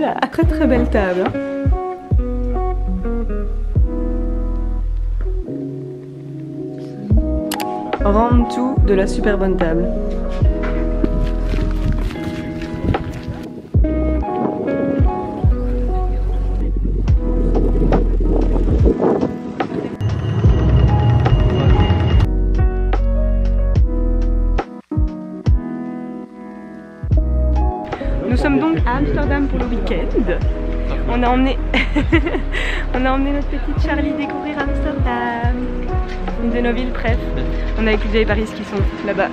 Voilà, très très belle table. Hein. Rendre tout de la super bonne table. Nous sommes donc à Amsterdam pour le week-end. On a emmené notre petite Charlie découvrir Amsterdam, une de nos villes préf. On a avec Lydia et Paris qui sont là-bas,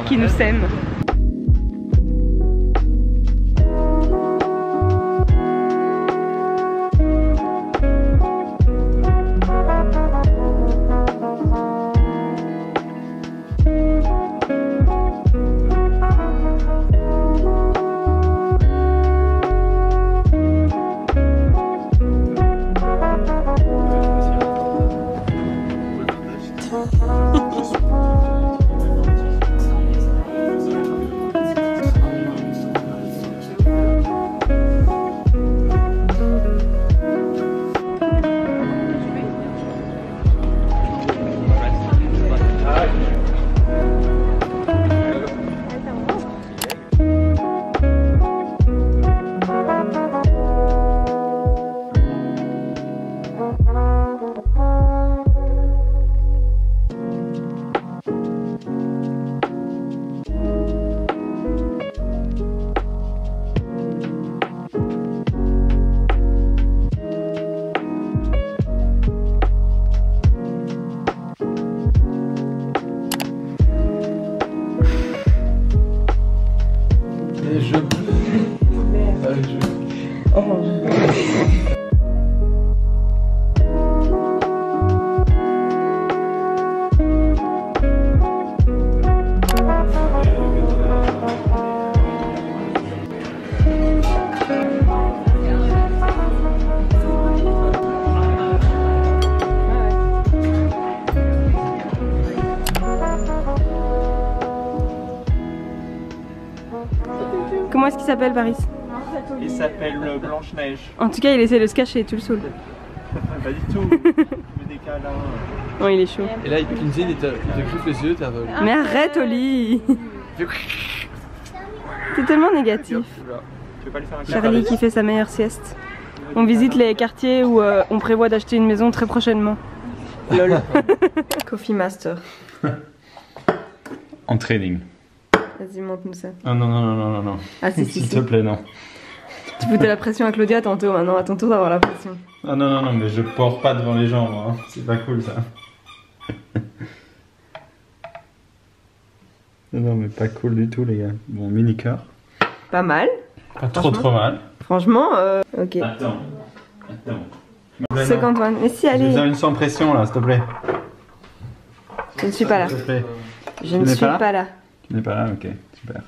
qui nous sèment. Comment est-ce qu'il s'appelle, Paris? Il s'appelle Blanche-Neige. En tout cas, il essaie de se cacher, tu le saoules. Pas du tout. Il met des câlins. Oh, il est chaud. Et là, il pinsait, il te coupe les yeux, t'es aveugle. Mais arrête, Oli. T'es tellement négatif. Tu veux pas lui faire un câlin? Charlie qui fait sa meilleure sieste. On visite les quartiers où on prévoit d'acheter une maison très prochainement. Lol. Coffee Master. En trading. Vas-y, montre-nous ça. Ah non, non, non, non, non, non. Ah si, S'il te plaît, non. Tu foutais la pression à Claudia tantôt, maintenant à ton tour d'avoir la pression. Ah non, non, non, mais je porte pas devant les gens, moi. C'est pas cool, ça. Non, mais pas cool du tout, les gars. Bon, mini-car. Pas mal. Pas trop mal. Franchement, ok. Attends. 51. Mais si, J'ai allez. besoin d'une sans pression, là, s'il te plaît. Je ne suis pas là. S'il te plaît. Je ne suis pas là. Tu n'es pas là? Ok, super.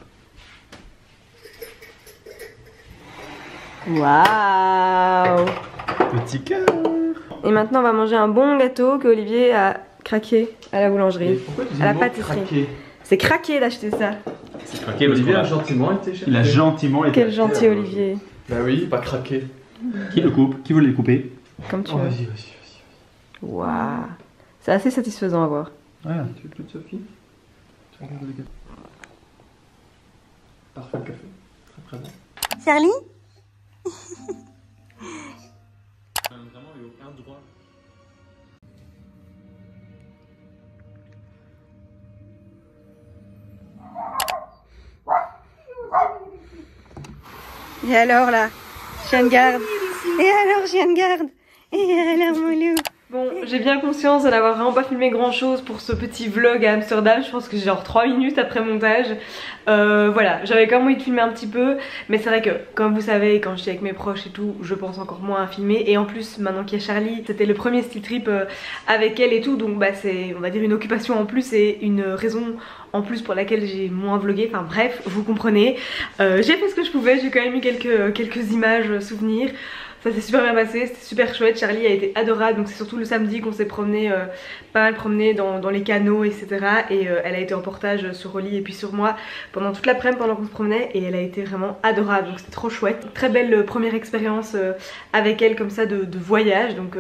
Waouh. Petit cœur. Et maintenant, on va manger un bon gâteau que Olivier a craqué à la boulangerie. Pourquoi tu dis À la le mot pâtisserie. craquer? C'est craqué d'acheter ça. C'est craqué, Olivier a gentiment été cherché. Il a gentiment été. Quel gentil Olivier. Bah oui, pas craquer. Qui le coupe? Qui veut le couper? Comme tu Oh, veux. vas-y, vas-y, vas-y. Waouh. C'est assez satisfaisant à voir. Ouais. Tu veux plus de Sophie? Tu regardes le café. Parfait le café. Très très bon. Charlie? Vraiment, il n'y a aucun droit. Et alors là, chien de garde. Et alors chien de garde. Et alors mon loup. Bon, j'ai bien conscience de n'avoir vraiment pas filmé grand chose pour ce petit vlog à Amsterdam. Je pense que j'ai genre 3 minutes après montage. Voilà, j'avais quand même envie de filmer un petit peu. Mais c'est vrai que, comme vous savez, quand je suis avec mes proches et tout, je pense encore moins à filmer. Et en plus, maintenant qu'il y a Charlie, c'était le premier style trip avec elle et tout. Donc bah c'est, on va dire, une occupation en plus et une raison en plus pour laquelle j'ai moins vlogué. Enfin bref, vous comprenez. J'ai fait ce que je pouvais, j'ai quand même eu quelques images souvenirs. ça s'est super bien passé, c'était super chouette. Charlie a été adorable, donc c'est surtout le samedi qu'on s'est promené, pas mal promené dans les canaux, etc. Et elle a été en portage sur Oli et puis sur moi pendant toute l'après-midi pendant qu'on se promenait, et elle a été vraiment adorable, donc c'était trop chouette. Très belle première expérience avec elle comme ça de voyage, donc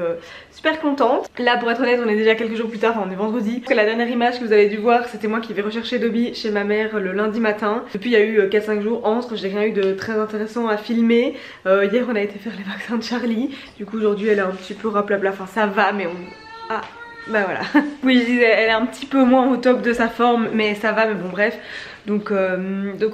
super contente. Là, pour être honnête, on est déjà quelques jours plus tard, enfin on est vendredi. La dernière image que vous avez dû voir, c'était moi qui vais rechercher Dobby chez ma mère le lundi matin. Depuis il y a eu 4-5 jours entre, j'ai rien eu de très intéressant à filmer. Hier on a été faire les vaccins de Charlie, du coup aujourd'hui elle est un petit peu raplapla, enfin ça va mais on... Ah bah voilà. Oui, je disais, elle est un petit peu moins au top de sa forme, mais ça va, mais bon bref. Donc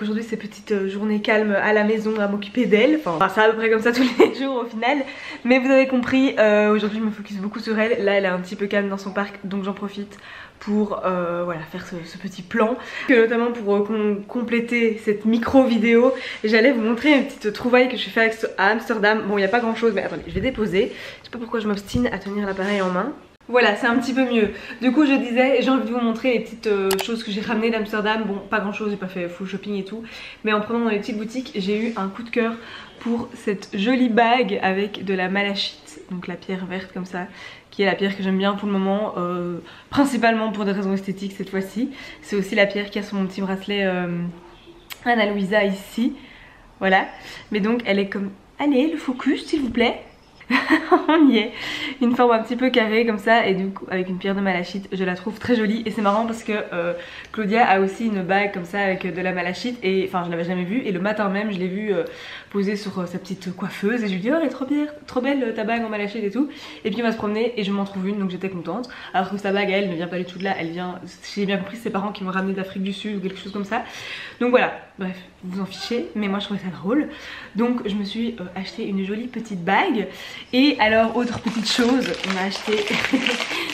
aujourd'hui c'est petite journée calme à la maison à m'occuper d'elle. Enfin c'est à peu près comme ça tous les jours au final. Mais vous avez compris, aujourd'hui je me focus beaucoup sur elle. Là elle est un petit peu calme dans son parc, donc j'en profite pour voilà, faire ce petit plan. Notamment pour compléter cette micro vidéo, j'allais vous montrer une petite trouvaille que je fais à Amsterdam. Bon il n'y a pas grand chose, mais attendez, je vais déposer. Je sais pas pourquoi je m'obstine à tenir l'appareil en main. Voilà, c'est un petit peu mieux. Du coup je disais, j'ai envie de vous montrer les petites choses que j'ai ramenées d'Amsterdam. Bon, pas grand chose, j'ai pas fait full shopping et tout, mais en prenant dans les petites boutiques, j'ai eu un coup de cœur pour cette jolie bague avec de la malachite, donc la pierre verte comme ça, qui est la pierre que j'aime bien pour le moment, principalement pour des raisons esthétiques cette fois-ci. C'est aussi la pierre qui a sur mon petit bracelet Anna Luisa ici, voilà. Mais donc elle est comme... Allez, le focus s'il vous plaît. On y est, une forme un petit peu carrée comme ça, et du coup avec une pierre de malachite, je la trouve très jolie. Et c'est marrant parce que Claudia a aussi une bague comme ça avec de la malachite, et enfin je l'avais jamais vue, et le matin même je l'ai vue posée sur sa petite coiffeuse, et je lui dis oh elle est trop belle ta bague en malachite et tout. Et puis on va se promener et je m'en trouve une, donc j'étais contente. Alors que sa bague elle ne vient pas du tout de là, elle vient, si j'ai bien compris, ses parents qui m'ont ramené d'Afrique du Sud ou quelque chose comme ça. Donc voilà, bref, vous en fichez, mais moi je trouvais ça drôle. Donc je me suis acheté une jolie petite bague. Et alors autre petite chose, on a acheté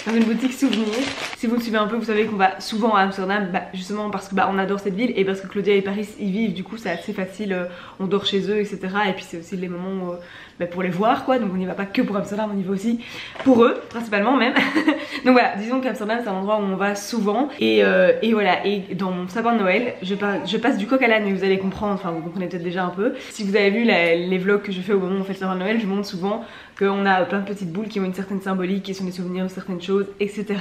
dans une boutique souvenir. Si vous me suivez un peu, vous savez qu'on va souvent à Amsterdam, justement parce que on adore cette ville, et parce que Claudia et Paris y vivent, du coup c'est assez facile, on dort chez eux, etc. Et puis c'est aussi les moments pour les voir quoi, donc on n'y va pas que pour Amsterdam, on y va aussi pour eux, principalement même. Donc voilà, disons qu'Amsterdam c'est un endroit où on va souvent, et voilà, et dans mon sapin de Noël, je passe du coq à l'âne, mais vous allez comprendre, enfin vous comprenez peut-être déjà un peu. Si vous avez vu les vlogs que je fais au moment où on fait le sapin de Noël, je montre souvent qu'on a plein de petites boules qui ont une certaine symbolique, qui sont des souvenirs de certaines choses, etc.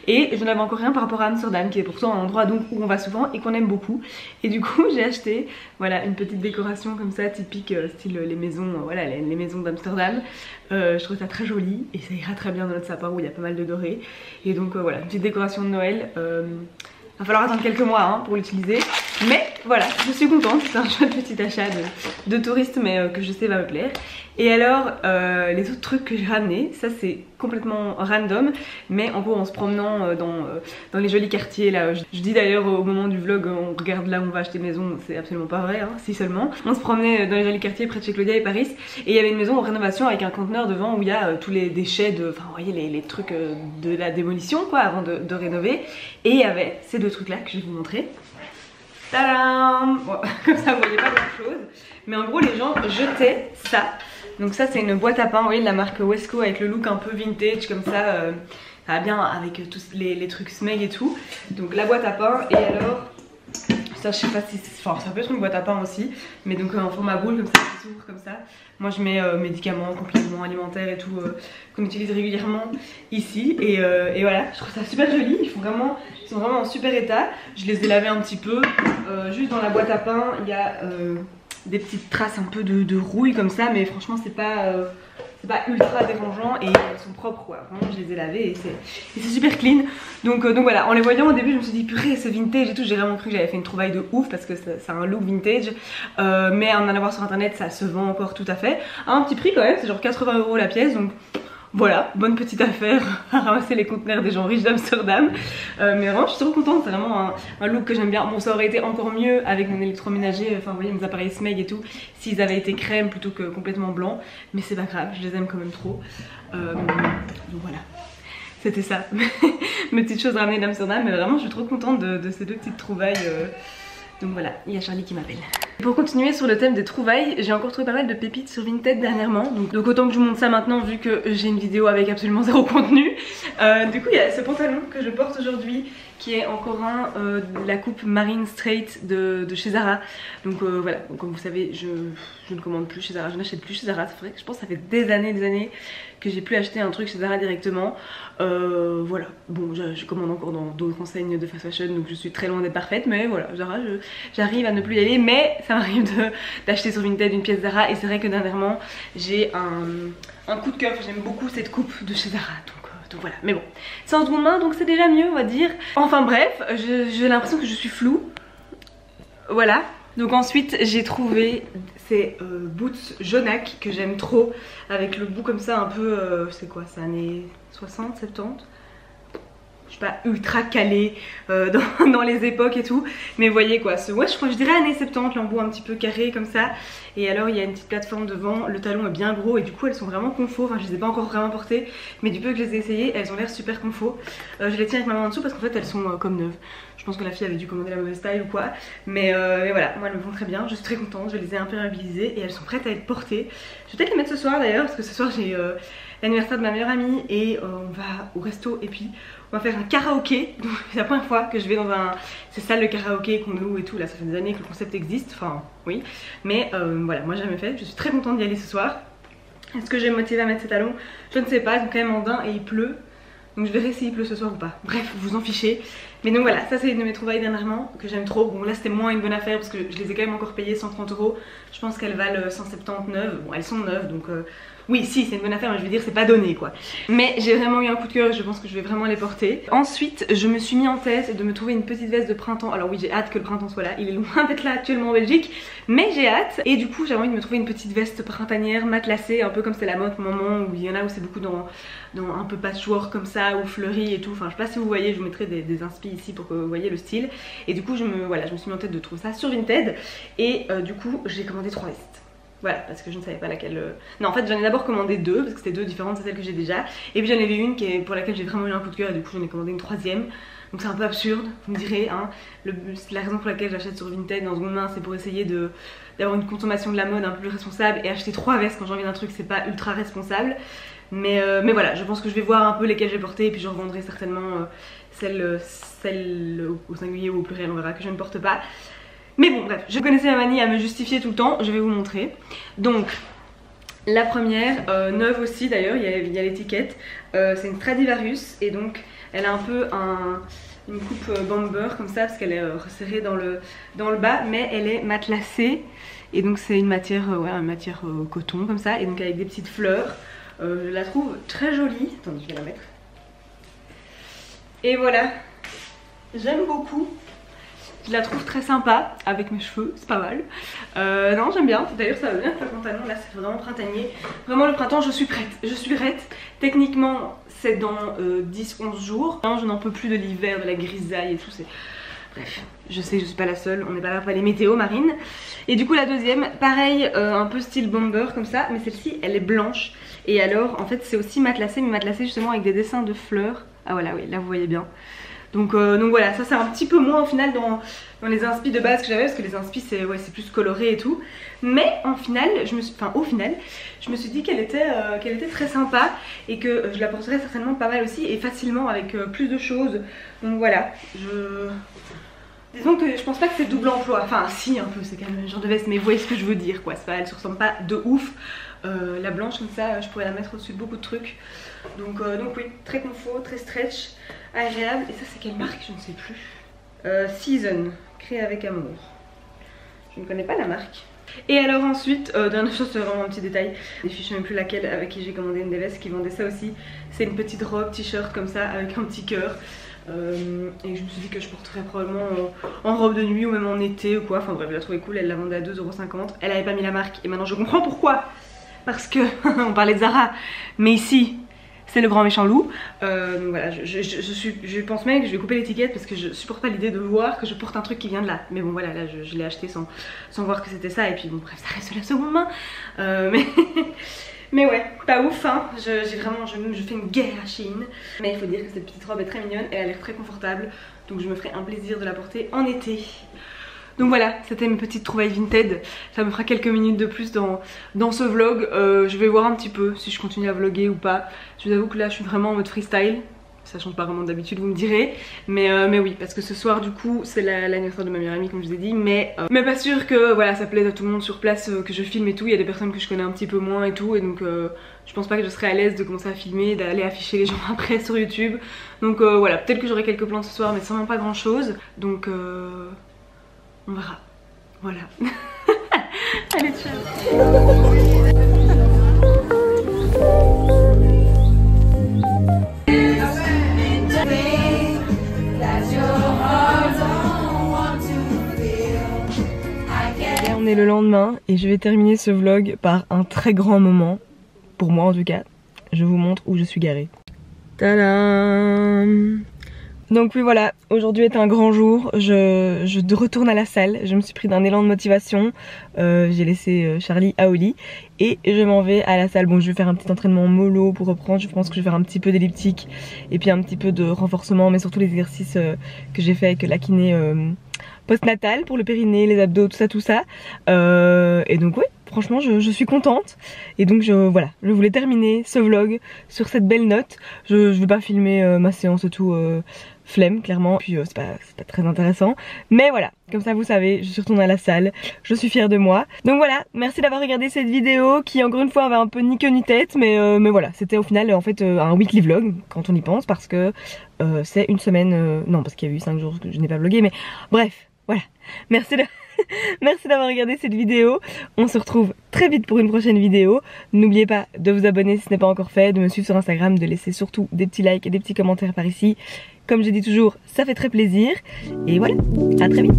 Et je n'avais encore rien par rapport à Amsterdam, qui est pourtant un endroit donc où on va souvent et qu'on aime beaucoup. Et du coup j'ai acheté voilà une petite décoration comme ça, typique style les maisons, voilà les maisons d'Amsterdam. Je trouve ça très joli et ça ira très bien dans notre sapin où il y a pas mal de doré. Et donc voilà, une petite décoration de Noël. Va falloir attendre quelques mois pour l'utiliser, mais voilà, je suis contente, c'est un chouette petit achat de touriste, mais que je sais va me plaire. Et alors les autres trucs que j'ai ramenés, ça c'est complètement random, mais en gros en se promenant dans les jolis quartiers là, je dis d'ailleurs au moment du vlog on regarde là où on va acheter maison, c'est absolument pas vrai, si seulement. On se promenait dans les jolis quartiers près de chez Claudia et Paris, et il y avait une maison en rénovation avec un conteneur devant où il y a tous les déchets enfin vous voyez les trucs de la démolition quoi, avant de rénover, et il y avait ces deux trucs là que je vais vous montrer. Tadam! Bon, comme ça vous voyez pas grand chose, mais en gros les gens jetaient ça. Donc ça c'est une boîte à pain, vous voyez, de la marque Wesco, avec le look un peu vintage comme ça, ça va bien avec tous les trucs Smeg et tout. Donc la boîte à pain, et alors ça je sais pas si enfin ça peut être une boîte à pain aussi, mais donc en format boule comme ça, qui s'ouvre comme ça. Moi je mets médicaments, compléments alimentaires et tout qu'on utilise régulièrement ici, et voilà, je trouve ça super joli. Ils sont vraiment en super état. Je les ai lavés un petit peu, juste dans la boîte à pain il y a des petites traces un peu de rouille comme ça, mais franchement c'est pas ultra dérangeant, et elles sont propres quoi. Vraiment je les ai lavées et c'est super clean. Donc voilà, en les voyant au début je me suis dit purée c'est vintage et tout, j'ai vraiment cru que j'avais fait une trouvaille de ouf parce que ça a un look vintage, mais en allant voir sur internet ça se vend encore tout à fait à un petit prix quand même, c'est genre 80 € la pièce, donc voilà, bonne petite affaire à ramasser les conteneurs des gens riches d'Amsterdam. Mais vraiment je suis trop contente, c'est vraiment un look que j'aime bien. Bon ça aurait été encore mieux avec mon électroménager, enfin vous voyez mes appareils Smeg et tout, s'ils avaient été crème plutôt que complètement blanc, mais c'est pas grave, je les aime quand même trop. Donc voilà, c'était ça, mes petites choses ramenées d'Amsterdam, mais vraiment je suis trop contente de ces deux petites trouvailles. Donc voilà, il y a Charlie qui m'appelle. Pour continuer sur le thème des trouvailles, j'ai encore trouvé pas mal de pépites sur Vinted dernièrement, donc autant que je vous montre ça maintenant vu que j'ai une vidéo avec absolument zéro contenu. Du coup il y a ce pantalon que je porte aujourd'hui qui est encore de la coupe Marine Straight de chez Zara. Donc voilà, donc, comme vous savez je ne commande plus chez Zara, je n'achète plus chez Zara. C'est vrai que je pense que ça fait des années que j'ai plus acheté un truc chez Zara directement. Voilà, bon je commande encore dans d'autres enseignes de fast fashion, donc je suis très loin d'être parfaite, mais voilà, Zara j'arrive à ne plus y aller, mais ça m'arrive d'acheter sur Vinted une pièce Zara. Et c'est vrai que dernièrement j'ai un coup de cœur, j'aime beaucoup cette coupe de chez Zara, donc voilà, mais bon, c'est en seconde main donc c'est déjà mieux on va dire. Enfin bref, j'ai l'impression que je suis floue. Voilà, donc ensuite j'ai trouvé ces boots Jonac que j'aime trop, avec le bout comme ça un peu, c'est quoi, c'est années 60, 70. Je suis pas ultra calée dans les époques et tout, mais vous voyez quoi, ouais, je dirais années 70, l'embout un petit peu carré comme ça. Et alors il y a une petite plateforme devant, le talon est bien gros et du coup elles sont vraiment confo. Enfin je les ai pas encore vraiment portées, mais du peu que je les ai essayées, elles ont l'air super confo. Je les tiens avec ma main en dessous parce qu'en fait elles sont comme neuves. Je pense que la fille avait dû commander la mauvaise taille ou quoi, mais voilà, moi elles me vont très bien, je suis très contente, je les ai imperméabilisées et elles sont prêtes à être portées. Je vais peut-être les mettre ce soir d'ailleurs, parce que ce soir j'ai l'anniversaire de ma meilleure amie et on va au resto et puis on va faire un karaoké. Donc c'est la première fois que je vais dans ces salles de karaoké qu'on loue et tout. Là ça fait des années que le concept existe, enfin oui, mais voilà, moi j'ai jamais fait, je suis très contente d'y aller ce soir. Est-ce que je vais me motiver à mettre ces talons? Je ne sais pas, ils sont quand même en daim et il pleut, donc je verrai s'il pleut ce soir ou pas. Bref, vous en fichez. Mais donc voilà, ça c'est une de mes trouvailles dernièrement que j'aime trop. Bon là c'était moins une bonne affaire parce que je les ai quand même encore payées 130 €. Je pense qu'elles valent 179. Bon elles sont neuves donc oui si c'est une bonne affaire, mais je veux dire c'est pas donné quoi. Mais j'ai vraiment eu un coup de cœur et je pense que je vais vraiment les porter. Ensuite je me suis mis en tête de me trouver une petite veste de printemps. Alors oui j'ai hâte que le printemps soit là, il est loin d'être là actuellement en Belgique, mais j'ai hâte. Et du coup j'ai envie de me trouver une petite veste printanière matelassée, un peu comme c'est la mode pour le moment, où il y en a où c'est beaucoup dans un peu patchwork comme ça, ou fleuri et tout. Enfin je sais pas si vous voyez, je vous mettrai des inspi ici pour que vous voyez le style. Et du coup je me suis mis en tête de trouver ça sur Vinted. Et du coup j'ai commandé 3 vestes. Voilà, parce que je ne savais pas laquelle... Non, en fait j'en ai d'abord commandé 2, parce que c'était 2 différentes de celles que j'ai déjà. Et puis j'en avais une pour laquelle j'ai vraiment eu un coup de cœur, et du coup j'en ai commandé une 3e. Donc c'est un peu absurde, vous me direz, hein. La raison pour laquelle j'achète sur Vinted en seconde main, c'est pour essayer d'avoir une consommation de la mode un peu plus responsable. Et acheter 3 vestes quand j'ai envie d'un truc, c'est pas ultra responsable. Mais voilà, je pense que je vais voir un peu lesquelles j'ai portées, et puis je revendrai certainement celles au singulier ou au pluriel, on verra, que je ne porte pas. Mais bon bref, je connaissais ma manie à me justifier tout le temps, je vais vous montrer. Donc la première, neuve aussi d'ailleurs, il y a l'étiquette, c'est une Stradivarius et donc elle a un peu une coupe bomber comme ça parce qu'elle est resserrée dans le bas, mais elle est matelassée et donc c'est une matière, coton comme ça, et donc avec des petites fleurs. Je la trouve très jolie, attendez je vais la mettre. Et voilà, j'aime beaucoup. Je la trouve très sympa avec mes cheveux, c'est pas mal. Non j'aime bien, d'ailleurs ça va bien avec le pantalon, là c'est vraiment printanier. Vraiment le printemps je suis prête, Techniquement c'est dans 10-11 jours. Non, je n'en peux plus de l'hiver, de la grisaille et tout, bref, je sais que je suis pas la seule, on n'est pas là pour les météos marines. Et du coup la deuxième, pareil, un peu style bomber comme ça, mais celle-ci elle est blanche. Et alors en fait c'est aussi matelassé, mais matelassé justement avec des dessins de fleurs. Ah voilà, oui, là vous voyez bien. Donc voilà, ça c'est un petit peu moins au final dans les inspi de base que j'avais, parce que les inspi c'est plus coloré et tout. Mais au final, je me suis dit qu'elle était très sympa et que je la porterais certainement pas mal aussi et facilement avec plus de choses. Donc voilà, disons que je pense pas que c'est double emploi, enfin si un peu, c'est quand même le genre de veste, mais vous voyez ce que je veux dire quoi, elle se ressemble pas de ouf. La blanche comme ça, je pourrais la mettre au-dessus de beaucoup de trucs. Donc oui, très confort, très stretch, agréable. Et ça c'est quelle marque? Je ne sais plus. Season, créé avec amour. Je ne connais pas la marque. Et alors ensuite, dernière chose, c'est vraiment un petit détail. Je ne sais même plus laquelle avec qui j'ai commandé une des vestes qui vendait ça aussi. C'est une petite robe t-shirt comme ça avec un petit cœur. Et je me suis dit que je porterais probablement en robe de nuit ou même en été ou quoi. Enfin bref, je la trouvais cool, elle la vendait à 2,50 €. Elle avait pas mis la marque et maintenant je comprends pourquoi. Parce que on parlait de Zara, mais ici c'est le grand méchant loup. Voilà, je pense même que je vais couper l'étiquette parce que je supporte pas l'idée de voir que je porte un truc qui vient de là. Mais bon voilà, là je l'ai acheté sans voir que c'était ça. Et puis bon bref, ça reste de la seconde main. Mais ouais, pas ouf hein. Je fais une guerre à Shein. Mais il faut dire que cette petite robe est très mignonne et elle a l'air très confortable. Donc je me ferai un plaisir de la porter en été. Donc voilà, c'était mes petites trouvailles Vinted. Ça me fera quelques minutes de plus dans ce vlog. Je vais voir un petit peu si je continue à vlogger ou pas. Je vous avoue que là je suis vraiment en mode freestyle. Ça change pas vraiment d'habitude, vous me direz, mais oui, parce que ce soir du coup c'est l'anniversaire de ma meilleure amie comme je vous ai dit, mais pas sûr que voilà ça plaise à tout le monde sur place que je filme et tout. Il y a des personnes que je connais un petit peu moins et tout, et donc je pense pas que je serai à l'aise de commencer à filmer, d'aller afficher les gens après sur YouTube. Donc voilà, peut-être que j'aurai quelques plans ce soir, mais sûrement pas grand chose, donc on verra. Voilà. Allez, ciao. On est le lendemain et je vais terminer ce vlog par un très grand moment, pour moi en tout cas. Je vous montre où je suis garée. Tadam! Donc oui voilà, aujourd'hui est un grand jour, je retourne à la salle, je me suis pris d'un élan de motivation, j'ai laissé Charlie à Oli et je m'en vais à la salle. Bon, je vais faire un petit entraînement mollo pour reprendre, je pense que je vais faire un petit peu d'elliptique et puis un petit peu de renforcement, mais surtout les exercices que j'ai fait avec la kiné post-natal pour le périnée, les abdos, tout ça. Et donc oui, franchement je suis contente. Et donc voilà, je voulais terminer ce vlog sur cette belle note. Je vais pas filmer ma séance et tout, flemme clairement. Puis c'est pas très intéressant. Mais voilà, comme ça vous savez, je suis retournée à la salle. Je suis fière de moi. Donc voilà, merci d'avoir regardé cette vidéo qui encore une fois avait un peu ni queue ni tête. Mais voilà, c'était au final en fait un weekly vlog quand on y pense. Parce que c'est une semaine, non parce qu'il y a eu 5 jours que je n'ai pas vlogué. Mais bref. Voilà, merci d'avoir regardé cette vidéo. On se retrouve très vite pour une prochaine vidéo. N'oubliez pas de vous abonner si ce n'est pas encore fait, de me suivre sur Instagram, de laisser surtout des petits likes et des petits commentaires par ici. Comme je dis toujours, ça fait très plaisir. Et voilà, à très vite.